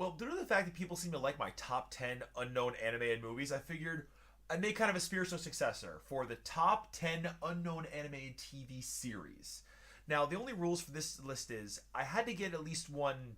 Well, due to the fact that people seem to like my top 10 unknown animated movies, I figured I'd make kind of a spiritual successor for the top 10 unknown animated TV series. Now, the only rules for this list is I had to get at least one.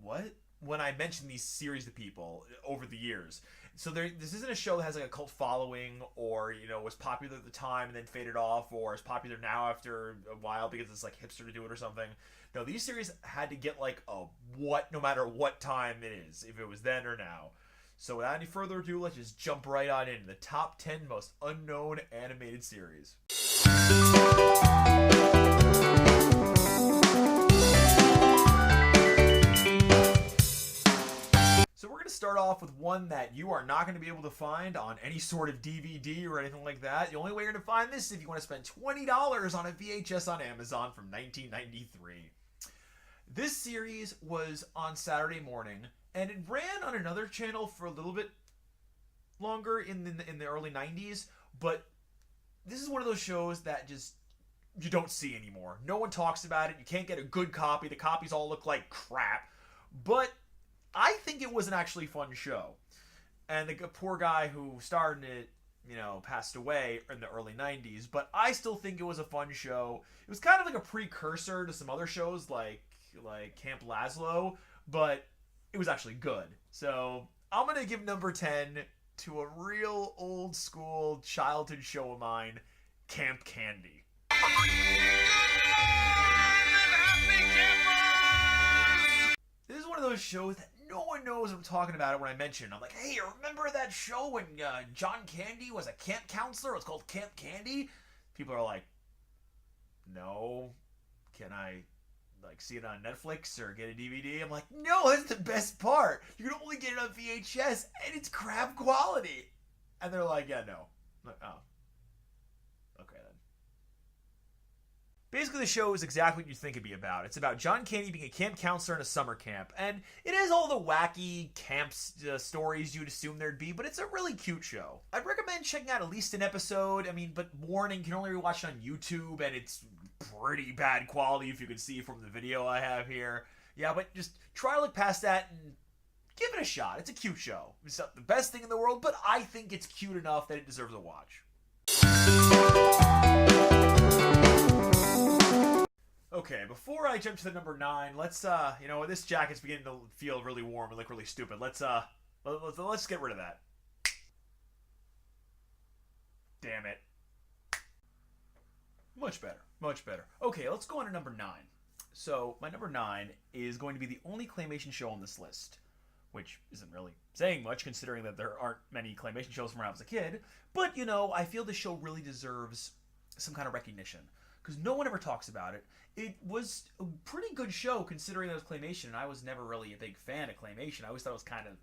What? When I mention these series to people over the years. So this isn't a show that has like a cult following, or was popular at the time and then faded off, or is popular now after a while because it's like hipster to do it or something. No, these series had to get like a what, no matter what time it is, if it was then or now. So without any further ado, let's just jump right on into the top 10 most unknown animated series. So we're going to start off with one that you are not going to be able to find on any sort of DVD or anything like that. The only way you're going to find this is if you want to spend $20 on a VHS on Amazon from 1993. This series was on Saturday morning, and it ran on another channel for a little bit longer in the early 90s, but this is one of those shows that just you don't see anymore. No one talks about it. You can't get a good copy. The copies all look like crap, but I think it was an actually fun show. And the poor guy who starred in it, passed away in the early 90s, but I still think it was a fun show. It was kind of like a precursor to some other shows like Camp Lazlo, but it was actually good. So I'm going to give number 10 to a real old school childhood show of mine, Camp Candy. This is one of those shows that no one knows I'm talking about it when I mention it. I'm like, hey, remember that show when John Candy was a camp counselor? It was called Camp Candy. People are like, no. Can I see it on Netflix or get a DVD? I'm like, no, that's the best part. You can only get it on VHS, and it's crap quality. And they're like, yeah, no. I'm like, oh. Okay, then. Basically, the show is exactly what you think it'd be about. It's about John Candy being a camp counselor in a summer camp, and it has all the wacky camp stories you'd assume there'd be, but it's a really cute show. I'd recommend checking out at least an episode. But warning, you can only rewatch it on YouTube, and it's pretty bad quality if you can see from the video I have here. Yeah, but just try to look past that and give it a shot. It's a cute show. It's not the best thing in the world, but I think it's cute enough that it deserves a watch. Okay, before I jump to the number 9, let's this jacket's beginning to feel really warm and look really stupid. Let's get rid of that. Damn it. Much better. Much better. Okay, let's go on to number 9. So, my number 9 is going to be the only claymation show on this list, which isn't really saying much considering that there aren't many claymation shows from when I was a kid, but, I feel this show really deserves some kind of recognition, because no one ever talks about it. It was a pretty good show considering that it was claymation, and I was never really a big fan of claymation. I always thought it was kind of,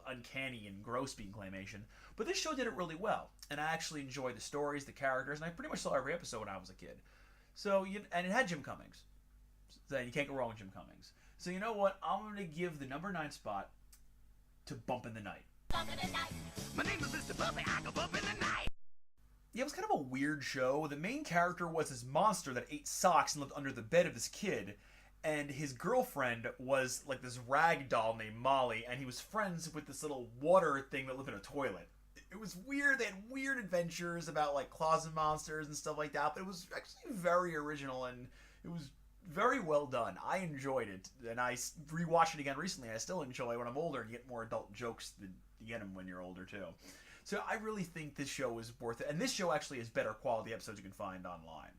uncanny and gross being claymation, but this show did it really well, and I actually enjoyed the stories, the characters, and I pretty much saw every episode when I was a kid. So, and it had Jim Cummings, so you can't go wrong with Jim Cummings. So you know what? I'm going to give the number 9 spot to Bump in the Night. Bump in the night. My name is Mr. Bumpy. I go bump in the night. Yeah, it was kind of a weird show. The main character was this monster that ate socks and lived under the bed of this kid. And his girlfriend was like this rag doll named Molly, and he was friends with this little water thing that lived in a toilet. It was weird. They had weird adventures about like closet monsters and stuff like that, but it was actually very original, and it was very well done. I enjoyed it, and I rewatched it again recently. I still enjoy it when I'm older, and you get more adult jokes than you get them when you're older too. So I really think this show is worth it, and this show actually has better quality episodes you can find online.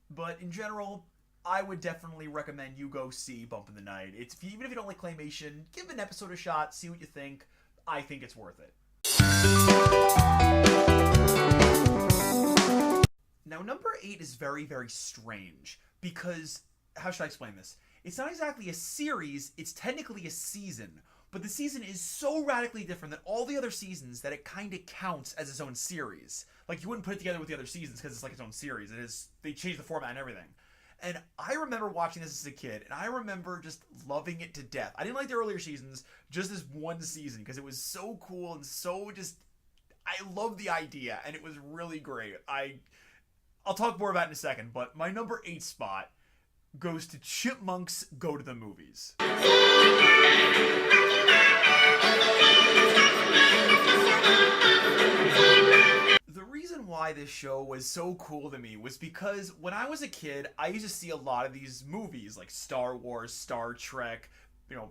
But in general, I would definitely recommend you go see Bump in the Night. Even if you don't like claymation, give an episode a shot, see what you think. I think it's worth it. Now, number 8 is very, very strange because, how should I explain this? It's not exactly a series, it's technically a season, but the season is so radically different than all the other seasons that it kind of counts as its own series. Like, you wouldn't put it together with the other seasons because it's like its own series. They changed the format and everything. And I remember watching this as a kid, and I remember just loving it to death. I didn't like the earlier seasons, just this one season, because it was so cool and so just... I loved the idea, and it was really great. I'll talk more about it in a second, but my number 8 spot goes to Chipmunks Go to the Movies. this show was so cool to me was because when I was a kid, I used to see a lot of these movies like Star Wars, Star Trek,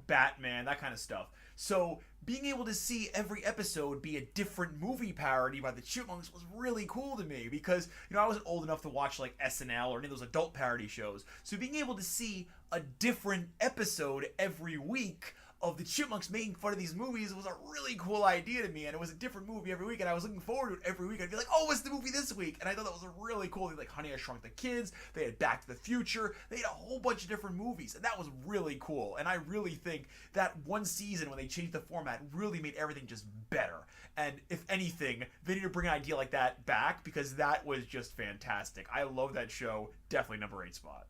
Batman, that kind of stuff. So being able to see every episode be a different movie parody by the Chipmunks was really cool to me because, I wasn't old enough to watch like SNL or any of those adult parody shows. So being able to see a different episode every week of the Chipmunks making fun of these movies was a really cool idea to me, and it was a different movie every week, and I was looking forward to it every week. I'd be like, oh, what's the movie this week? And I thought that was a really cool thing. Like Honey, I Shrunk the Kids, they had Back to the Future, they had a whole bunch of different movies, and that was really cool. And I really think that one season when they changed the format really made everything just better. And if anything, they need to bring an idea like that back because that was just fantastic. I love that show. Definitely number 8 spot.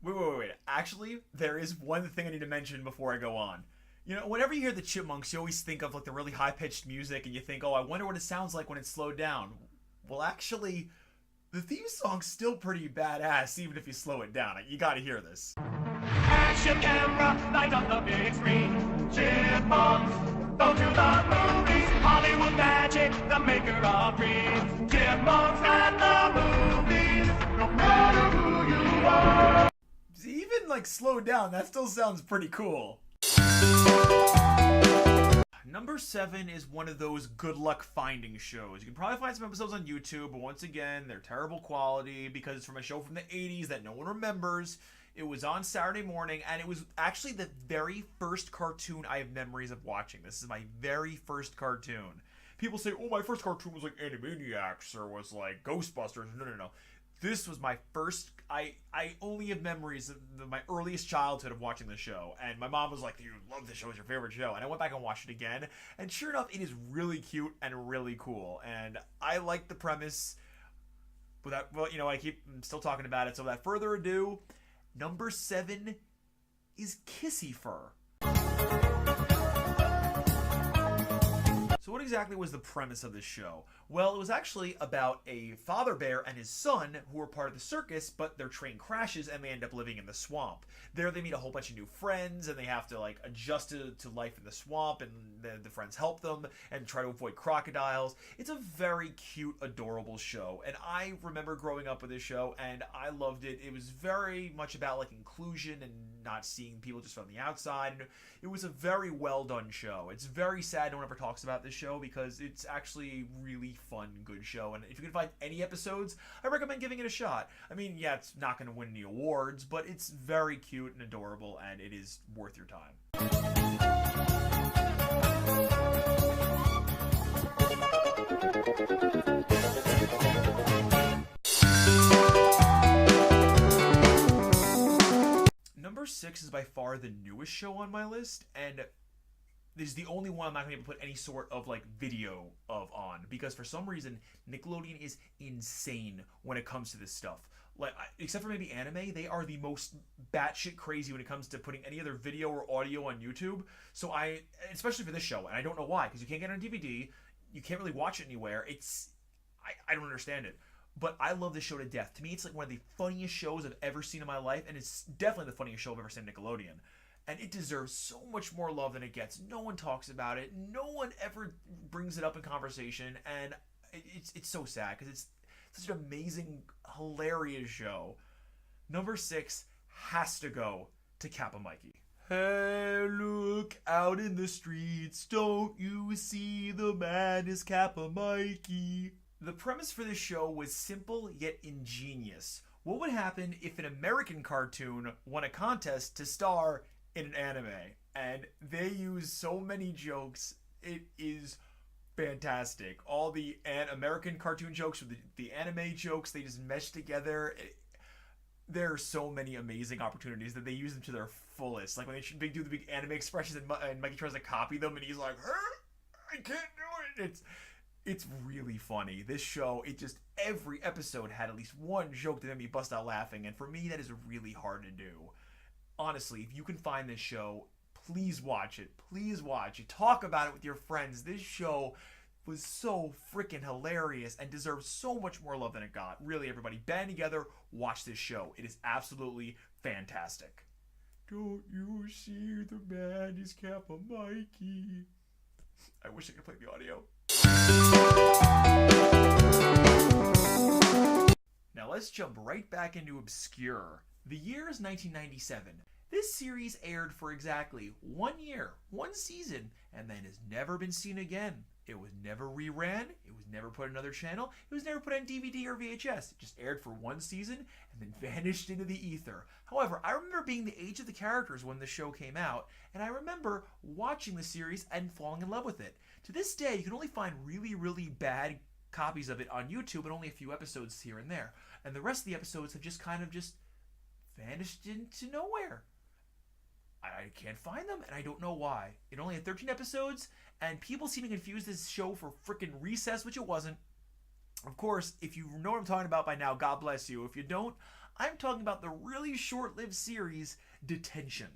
Wait. Actually, there is one thing I need to mention before I go on. Whenever you hear the Chipmunks, you always think of like the really high-pitched music and you think, oh, I wonder what it sounds like when it's slowed down. Well, actually, the theme song's still pretty badass even if you slow it down. You gotta hear this. Action camera, light up the big screen. Chipmunks, go to the movies. Hollywood magic, the maker of dreams. Chipmunks at the movies, no matter who you are. Even like slowed down, that still sounds pretty cool. Number 7 is one of those good luck finding shows. You can probably find some episodes on YouTube, but once again, they're terrible quality because it's from a show from the 80s that no one remembers. It was on Saturday morning, and it was actually the very first cartoon I have memories of watching. This is my very first cartoon. People say, oh, my first cartoon was like Animaniacs or was like Ghostbusters. No. This was my first, I only have memories of my earliest childhood of watching the show. And my mom was like, you love this show, it's your favorite show. And I went back and watched it again. And sure enough, it is really cute and really cool. And I like the premise. I'm still talking about it. So without further ado, number 7 is Kissyfur. So what exactly was the premise of this show? Well, it was actually about a father bear and his son who were part of the circus, but their train crashes and they end up living in the swamp. There they meet a whole bunch of new friends and they have to like adjust to life in the swamp, and the friends help them and try to avoid crocodiles. It's a very cute, adorable show, and I remember growing up with this show and I loved it. It was very much about like inclusion and not seeing people just from the outside. It was a very well done show. It's very sad no one ever talks about this show because it's actually a really fun, good show. And if you can find any episodes, I recommend giving it a shot. I mean, yeah, it's not going to win any awards, but it's very cute and adorable, and it is worth your time. Number 6 is by far the newest show on my list, and this is the only one I'm not going to be able to put any sort of like video on because for some reason Nickelodeon is insane when it comes to this stuff. Like, except for maybe anime, they are the most batshit crazy when it comes to putting any other video or audio on YouTube. So especially for this show, and I don't know why, because you can't get it on DVD, you can't really watch it anywhere. I don't understand it. But I love this show to death. To me, it's like one of the funniest shows I've ever seen in my life, and it's definitely the funniest show I've ever seen on Nickelodeon. And it deserves so much more love than it gets. No one talks about it. No one ever brings it up in conversation, and it's so sad because it's such an amazing, hilarious show. Number 6 has to go to Kappa Mikey. Hey, look out in the streets. Don't you see the man is Kappa Mikey? The premise for this show was simple yet ingenious. What would happen if an American cartoon won a contest to star in an anime? And they use so many jokes. It is fantastic. All the American cartoon jokes with the anime jokes, they just mesh together. There are so many amazing opportunities that they use them to their fullest. Like when they do the big anime expressions and Mikey tries to copy them and he's like, I can't do it. It's really funny. This show, every episode had at least one joke that made me bust out laughing, and for me that is really hard to do. Honestly, if you can find this show, please watch it. Please watch it. Talk about it with your friends. This show was so freaking hilarious and deserves so much more love than it got. Really, everybody, band together, watch this show. It is absolutely fantastic. Don't you see the man is Kappa Mikey? I wish I could play the audio. Now let's jump right back into obscure. The year is 1997. This series aired for exactly 1 year, 1 season, and then has never been seen again. It was never reran, it was never put on another channel, it was never put on DVD or VHS. It just aired for 1 season and then vanished into the ether. However, I remember being the age of the characters when the show came out, and I remember watching the series and falling in love with it. To this day, you can only find really, really bad copies of it on YouTube and only a few episodes here and there. And the rest of the episodes have just kind of just vanished into nowhere. I can't find them, and I don't know why. It only had 13 episodes, and people seem to confuse this show for frickin' Recess, which it wasn't. Of course, if you know what I'm talking about by now, God bless you. If you don't, I'm talking about the really short-lived series, Detention.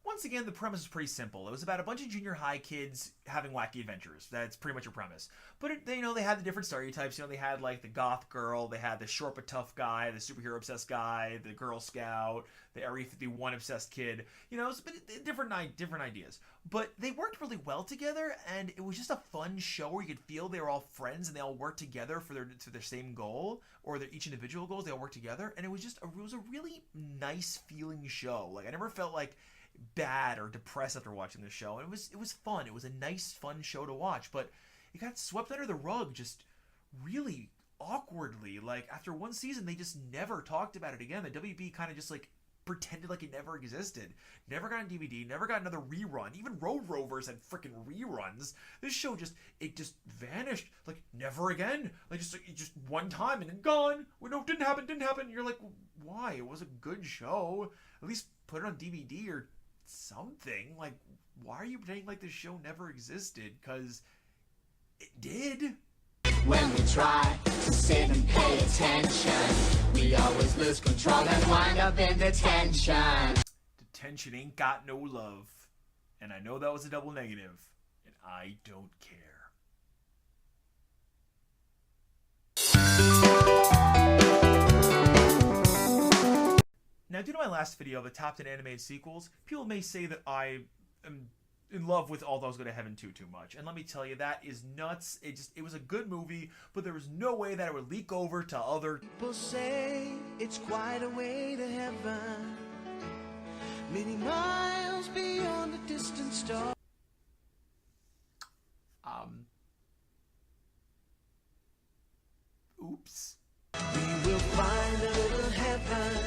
Once again, the premise is pretty simple. It was about a bunch of junior high kids having wacky adventures. That's pretty much a premise. But they had the different stereotypes. They had like the goth girl, they had the short but tough guy, the superhero obsessed guy, the Girl Scout, the Area 51 obsessed kid. It's different ideas. But they worked really well together, and it was just a fun show where you could feel they were all friends and they all worked together for their same goal, or each individual goals. They all worked together, and it was a really nice feeling show. Like I never felt like bad or depressed after watching the show. And it was fun. It was a nice, fun show to watch, but it got swept under the rug just really awkwardly. Like after 1 season, they just never talked about it again. The WB kind of just like pretended like it never existed. Never got on DVD, never got another rerun. Even Road Rovers had freaking reruns. This show just vanished. Like never again. Like just one time and then gone. Well, no, didn't happen. You're like, why? It was a good show. At least put it on DVD or something. Like, why are you pretending like this show never existed? Because it did. When we try to sit and pay attention, we always lose control and wind up in detention. Detention ain't got no love. And I know that was a double negative. And I don't care. Now, due to my last video of the top 10 animated sequels, people may say that I am in love with All Dogs Go to Heaven too much. And let me tell you, that is nuts. It was a good movie, but there was no way that it would leak over to other... People say it's quite a way to heaven, many miles beyond the distant star. Oops. We will find a little heaven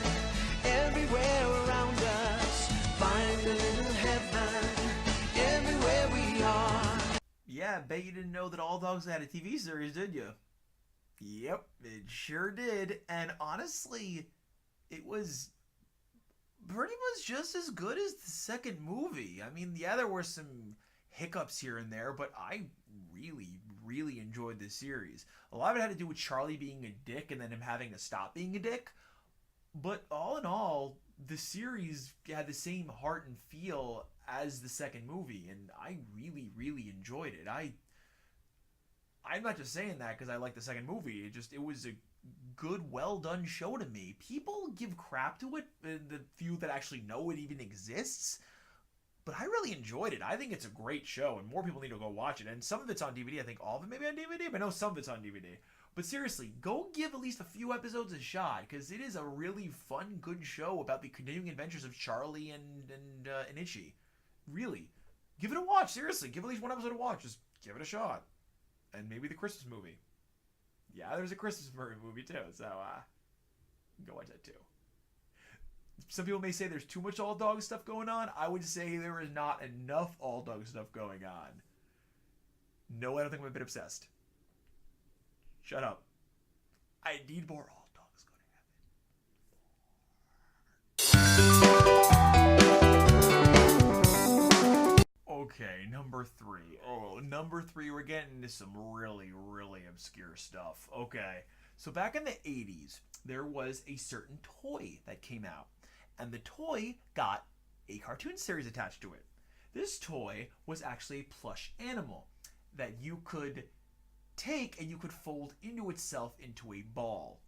everywhere around us. Find a little heaven everywhere we are. Yeah, I bet you didn't know that All Dogs had a TV series, did you? Yep, it sure did. And honestly, it was pretty much just as good as the second movie. I mean, yeah, there were some hiccups here and there, but I really enjoyed this series. A lot of it had to do with Charlie being a dick and then him having to stop being a dick. But all in all, the series had the same heart and feel as the second movie, and I really enjoyed it. I'm not just saying that because I like the second movie. It was a good, well done show to me. People give crap to it, the few that actually know it even exists. But I really enjoyed it. I think it's a great show, and more people need to go watch it. And some of it's on DVD. I think all of it may be on DVD, but I know some of it's on DVD. But seriously, go give at least a few episodes a shot, because it is a really fun, good show about the continuing adventures of Charlie and Itchy. Really. Give it a watch, seriously. Give at least one episode a watch. Just give it a shot. And maybe the Christmas movie. Yeah, there's a Christmas movie too, so go watch that too. Some people may say there's too much All Dog stuff going on. I would say there is not enough All Dog stuff going on. No, I don't think I'm a bit obsessed. Shut up. I need more All Dogs Go to Heaven. Okay, number 3. Oh, number 3, we're getting into some really obscure stuff. Okay, so back in the 80s, there was a certain toy that came out. And the toy got a cartoon series attached to it. This toy was actually a plush animal that you could take and you could fold into itself into a ball.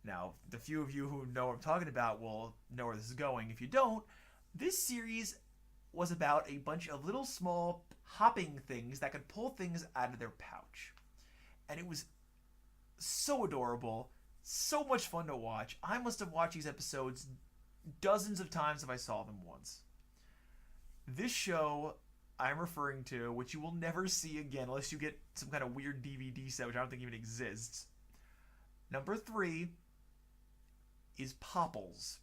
Now, the few of you who know what I'm talking about will know where this is going. If you don't, this series was about a bunch of little small hopping things that could pull things out of their pouch. And it was so adorable, so much fun to watch. I must have watched these episodes dozens of times if I saw them once. This show I'm referring to, which you will never see again unless you get some kind of weird DVD set, which I don't think even exists. Number 3 is Popples.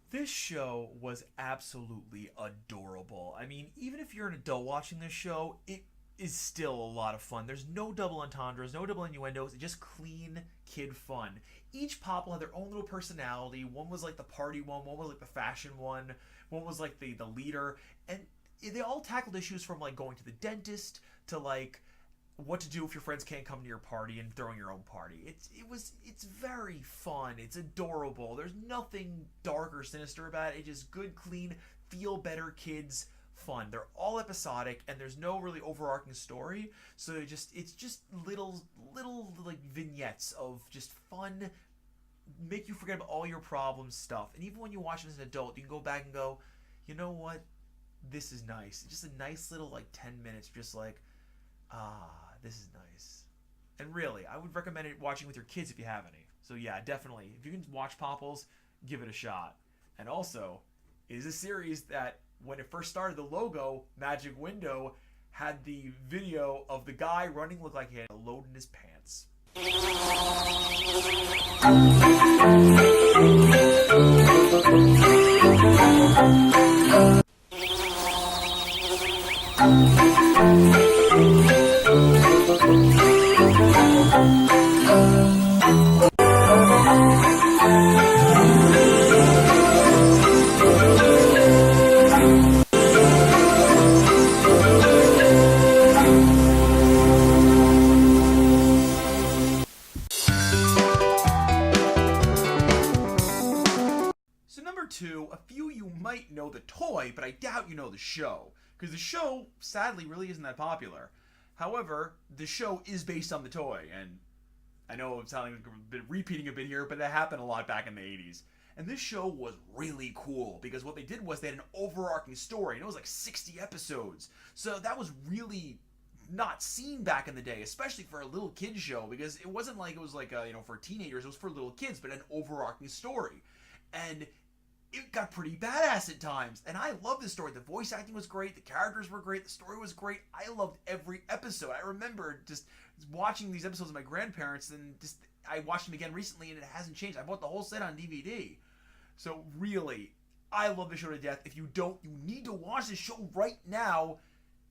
This show was absolutely adorable. I mean, even if you're an adult watching this show, it is still a lot of fun. There's no double entendres, no double innuendos, just clean kid fun. Each Popple had their own little personality. One was like the party one was like the fashion one was like the leader, and they all tackled issues from like going to the dentist to like what to do if your friends can't come to your party and throwing your own party. It's very fun. It's adorable. There's nothing dark or sinister about it. It's just good, clean, feel better kids fun. They're all episodic and there's no really overarching story. So it's just little like vignettes of just fun, make you forget about all your problems stuff. And even when you watch it as an adult, you can go back and go, you know what? This is nice. It's just a nice little like 10 minutes, just like, this is nice. And really, I would recommend it watching with your kids if you have any. So yeah, definitely. If you can watch Popples, give it a shot. And also, it is a series that when it first started, the logo, Magic Window, had the video of the guy running looked like he had a load in his pants. So number 2, a few you might know the toy, but I doubt you know the show. Because the show, sadly, really isn't that popular. However, the show is based on the toy, and I know I'm sounding like a bit repeating a bit here, but that happened a lot back in the 80s. And this show was really cool, because what they did was they had an overarching story, and it was like 60 episodes. So that was really not seen back in the day, especially for a little kid show, because it wasn't like it was like, for teenagers, it was for little kids, but an overarching story. And it got pretty badass at times, and I love this story. The voice acting was great, the characters were great, the story was great. I loved every episode. I remember just watching these episodes with my grandparents, and just I watched them again recently, and it hasn't changed. I bought the whole set on DVD. So really, I love the show to death. If you don't, you need to watch this show right now.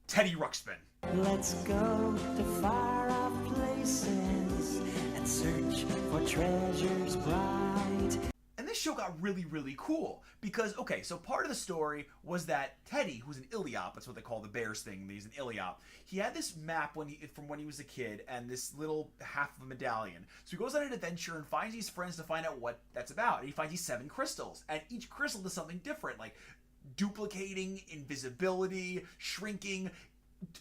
Teddy Ruxpin. Let's go to far off places and search for treasures bright. And this show got really, really cool because, okay, so part of the story was that Teddy, who's an Iliop, that's what they call the bears thing, he's an Iliop, he had this map from when he was a kid and this little half of a medallion. So he goes on an adventure and finds these friends to find out what that's about. And he finds these 7 crystals, and each crystal does something different, like duplicating, invisibility, shrinking,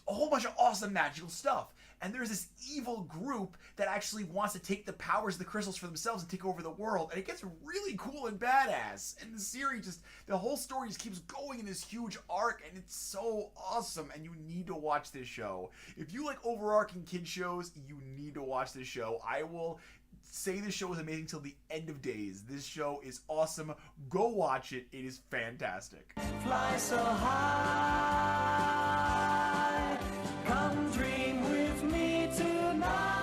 a whole bunch of awesome magical stuff. And there's this evil group that actually wants to take the powers of the crystals for themselves and take over the world. And it gets really cool and badass. And the series the whole story just keeps going in this huge arc, and it's so awesome. And you need to watch this show. If you like overarching kid shows, you need to watch this show. I will say this show is amazing till the end of days. This show is awesome. Go watch it. It is fantastic. Fly so high, come dream with me tonight.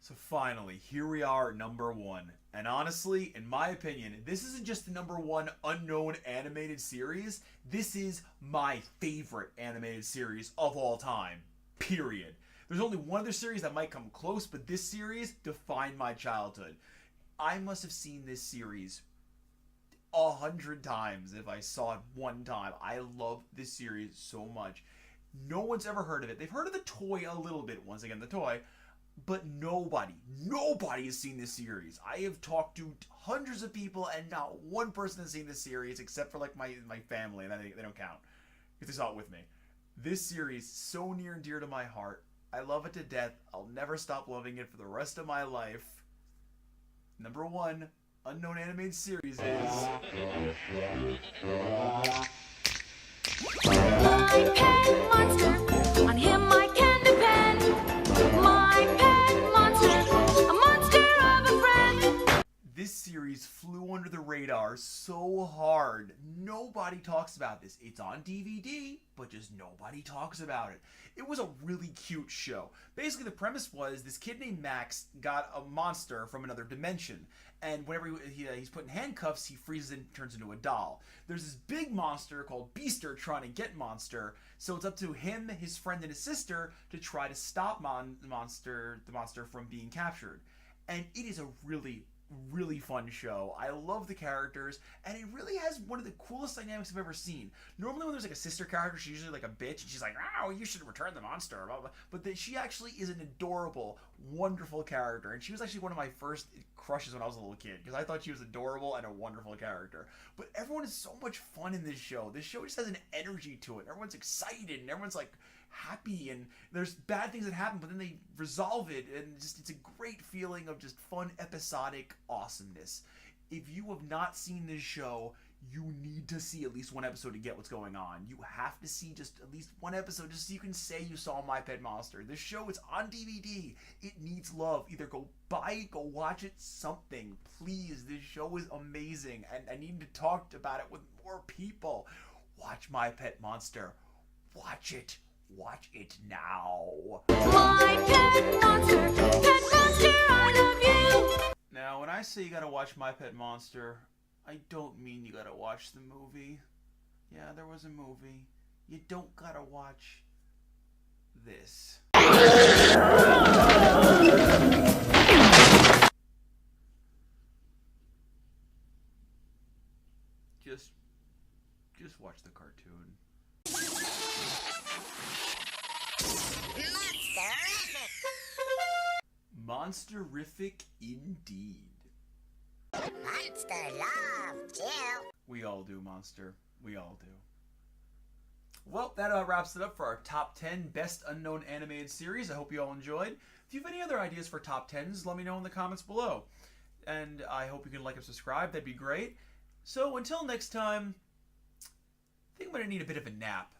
So finally, here we are at number 1. And honestly, in my opinion, this isn't just the number 1 unknown animated series. This is my favorite animated series of all time. Period. There's only one other series that might come close, but this series defined my childhood. I must have seen this series 100 times if I saw it one time. I love this series so much. No one's ever heard of it. They've heard of the toy a little bit, once again, the toy, but nobody has seen this series. I have talked to hundreds of people, and not one person has seen this series, except for like my family, and they don't count, because they saw it with me. This series, so near and dear to my heart. I love it to death. I'll never stop loving it for the rest of my life. Number 1 unknown animated series is... My pet monster, on him I can depend. My pet monster, a monster of a friend. This series flew under the radar so hard. Nobody talks about this. It's on DVD, but just nobody talks about it. It was a really cute show. Basically, the premise was this kid named Max got a monster from another dimension. And whenever he's put in handcuffs, he freezes and turns into a doll. There's this big monster called Beaster trying to get Monster. So it's up to him, his friend, and his sister to try to stop the monster from being captured. And it is a really fun show. I love the characters, and it really has one of the coolest dynamics I've ever seen. Normally when there's like a sister character, she's usually like a bitch, and she's like, oh, you should return the monster, blah, blah. But she actually is an adorable, wonderful character, and she was actually one of my first crushes when I was a little kid, because I thought she was adorable and a wonderful character. But everyone is so much fun in this show. This show just has an energy to it. Everyone's excited, and everyone's like happy, and there's bad things that happen, but then they resolve it, and just it's a great feeling of just fun, episodic awesomeness. If you have not seen this show, you need to see at least one episode to get what's going on. You have to see just at least one episode just so you can say you saw My Pet Monster. This show is on DVD. It needs love. Either go buy it, go watch it, something. Please, this show is amazing, and I need to talk about it with more people. Watch My Pet Monster. Watch it. Watch it now. My pet monster, I love you. Now, when I say you gotta watch My Pet Monster, I don't mean you gotta watch the movie. Yeah, there was a movie. You don't gotta watch this. Just watch the cartoon. Monsterific indeed. Monster love, Jill. We all do, Monster. We all do. Well, that wraps it up for our top 10 best unknown animated series. I hope you all enjoyed. If you have any other ideas for top 10s, let me know in the comments below. And I hope you can like and subscribe. That'd be great. So until next time, I think I'm going to need a bit of a nap.